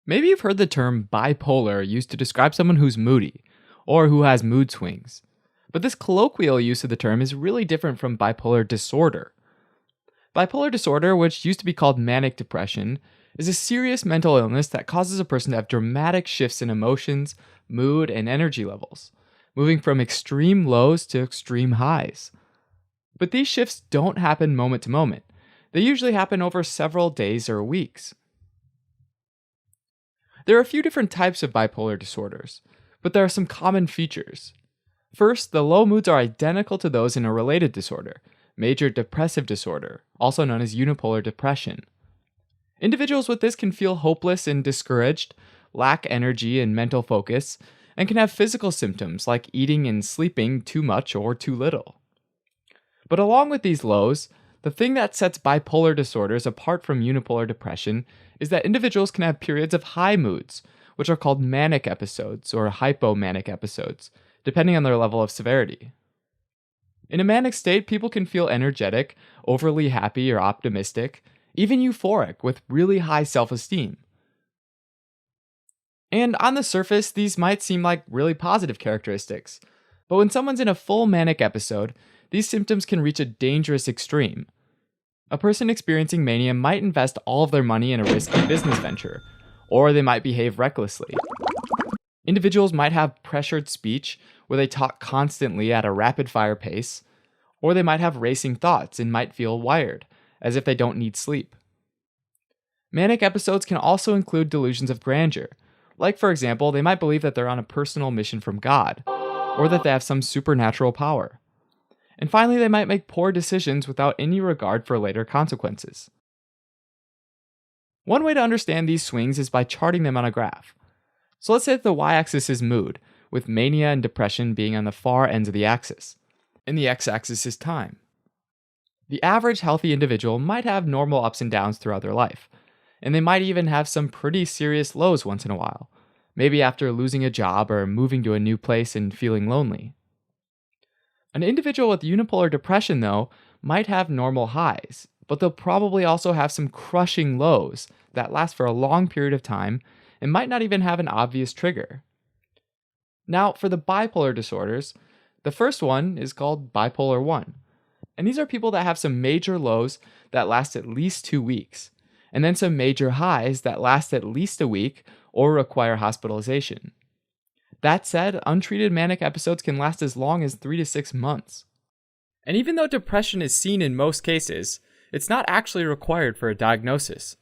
Maybe you've heard the term bipolar used to describe someone who's moody, or who has mood swings. But this colloquial use of the term is really different from bipolar disorder. Bipolar disorder, which used to be called manic depression, is a serious mental illness that causes a person to have dramatic shifts in emotions, mood, and energy levels, moving from extreme lows to extreme highs. But these shifts don't happen moment to moment. They usually happen over several days or weeks. There are a few different types of bipolar disorders, but there are some common features. First, the low moods are identical to those in a related disorder, major depressive disorder, also known as unipolar depression. Individuals with this can feel hopeless and discouraged, lack energy and mental focus, and can have physical symptoms like eating and sleeping too much or too little. But along with these lows, the thing that sets bipolar disorders apart from unipolar depression is that individuals can have periods of high moods, which are called manic episodes or hypomanic episodes, depending on their level of severity. In a manic state, people can feel energetic, overly happy or optimistic, even euphoric with really high self-esteem. And on the surface, these might seem like really positive characteristics, but when someone's in a full manic episode, these symptoms can reach a dangerous extreme. A person experiencing mania might invest all of their money in a risky business venture, or they might behave recklessly. Individuals might have pressured speech, where they talk constantly at a rapid-fire pace, or they might have racing thoughts and might feel wired, as if they don't need sleep. Manic episodes can also include delusions of grandeur, like for example, they might believe that they're on a personal mission from God, or that they have some supernatural power. And finally, they might make poor decisions without any regard for later consequences. One way to understand these swings is by charting them on a graph. So let's say that the y-axis is mood, with mania and depression being on the far ends of the axis, and the x-axis is time. The average healthy individual might have normal ups and downs throughout their life, and they might even have some pretty serious lows once in a while, maybe after losing a job or moving to a new place and feeling lonely. An individual with unipolar depression, though, might have normal highs, but they'll probably also have some crushing lows that last for a long period of time and might not even have an obvious trigger. Now, for the bipolar disorders, the first one is called bipolar 1. And these are people that have some major lows that last at least 2 weeks, and then some major highs that last at least a week or require hospitalization. That said, untreated manic episodes can last as long as 3 to 6 months. And even though depression is seen in most cases, it's not actually required for a diagnosis.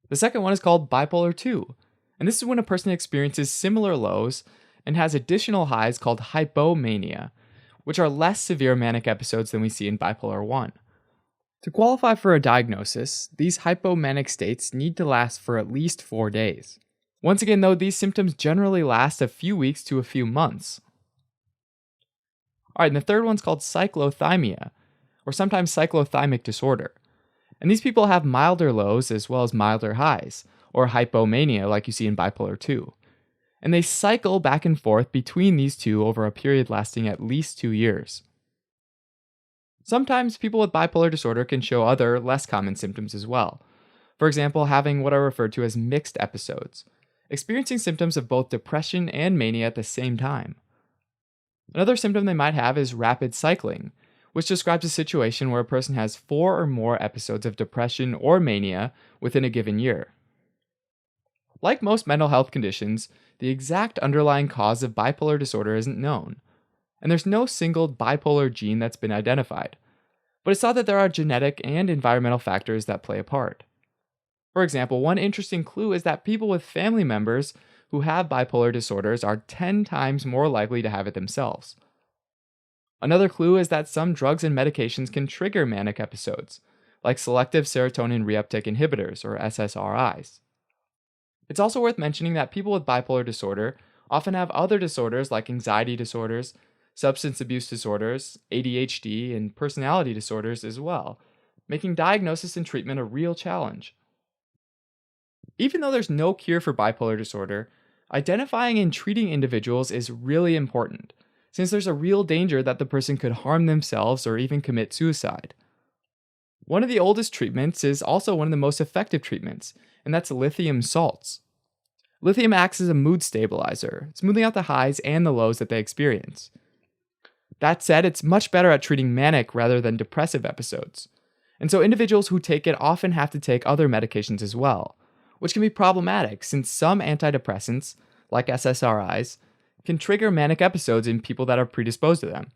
The second one is called bipolar 2, and this is when a person experiences similar lows and has additional highs called hypomania, which are less severe manic episodes than we see in bipolar 1. To qualify for a diagnosis, these hypomanic states need to last for at least 4 days. Once again, though, these symptoms generally last a few weeks to a few months. Alright, and the third one's called cyclothymia, or sometimes cyclothymic disorder. And these people have milder lows as well as milder highs, or hypomania like you see in bipolar 2. And they cycle back and forth between these two over a period lasting at least 2 years. Sometimes people with bipolar disorder can show other, less common symptoms as well. For example, having what are referred to as mixed episodes, experiencing symptoms of both depression and mania at the same time. Another symptom they might have is rapid cycling, which describes a situation where a person has 4 or more episodes of depression or mania within a given year. Like most mental health conditions, the exact underlying cause of bipolar disorder isn't known, and there's no single bipolar gene that's been identified, but it's thought that there are genetic and environmental factors that play a part. For example, one interesting clue is that people with family members who have bipolar disorders are 10 times more likely to have it themselves. Another clue is that some drugs and medications can trigger manic episodes, like selective serotonin reuptake inhibitors, or SSRIs. It's also worth mentioning that people with bipolar disorder often have other disorders like anxiety disorders, substance abuse disorders, ADHD, and personality disorders as well, making diagnosis and treatment a real challenge. Even though there's no cure for bipolar disorder, identifying and treating individuals is really important, since there's a real danger that the person could harm themselves or even commit suicide. One of the oldest treatments is also one of the most effective treatments, and that's lithium salts. Lithium acts as a mood stabilizer, smoothing out the highs and the lows that they experience. That said, it's much better at treating manic rather than depressive episodes. And so individuals who take it often have to take other medications as well, which can be problematic since some antidepressants, like SSRIs, can trigger manic episodes in people that are predisposed to them.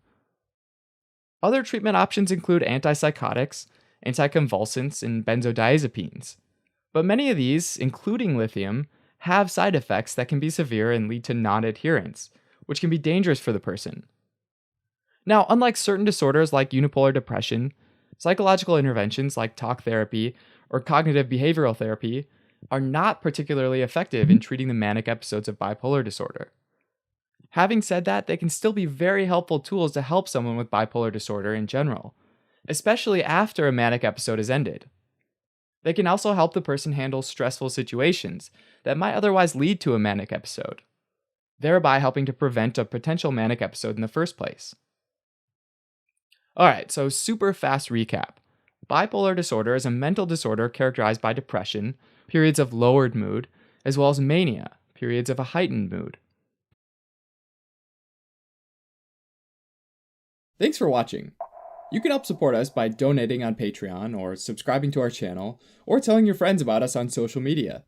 Other treatment options include antipsychotics, anticonvulsants, and benzodiazepines. But many of these, including lithium, have side effects that can be severe and lead to non-adherence, which can be dangerous for the person. Now, unlike certain disorders like unipolar depression, psychological interventions like talk therapy or cognitive behavioral therapy are not particularly effective in treating the manic episodes of bipolar disorder. Having said that, they can still be very helpful tools to help someone with bipolar disorder in general, especially after a manic episode has ended. They can also help the person handle stressful situations that might otherwise lead to a manic episode, thereby helping to prevent a potential manic episode in the first place. Alright, so super fast recap. Bipolar disorder is a mental disorder characterized by depression, periods of lowered mood, as well as mania, periods of a heightened mood. Thanks for watching. You can help support us by donating on Patreon or subscribing to our channel or telling your friends about us on social media.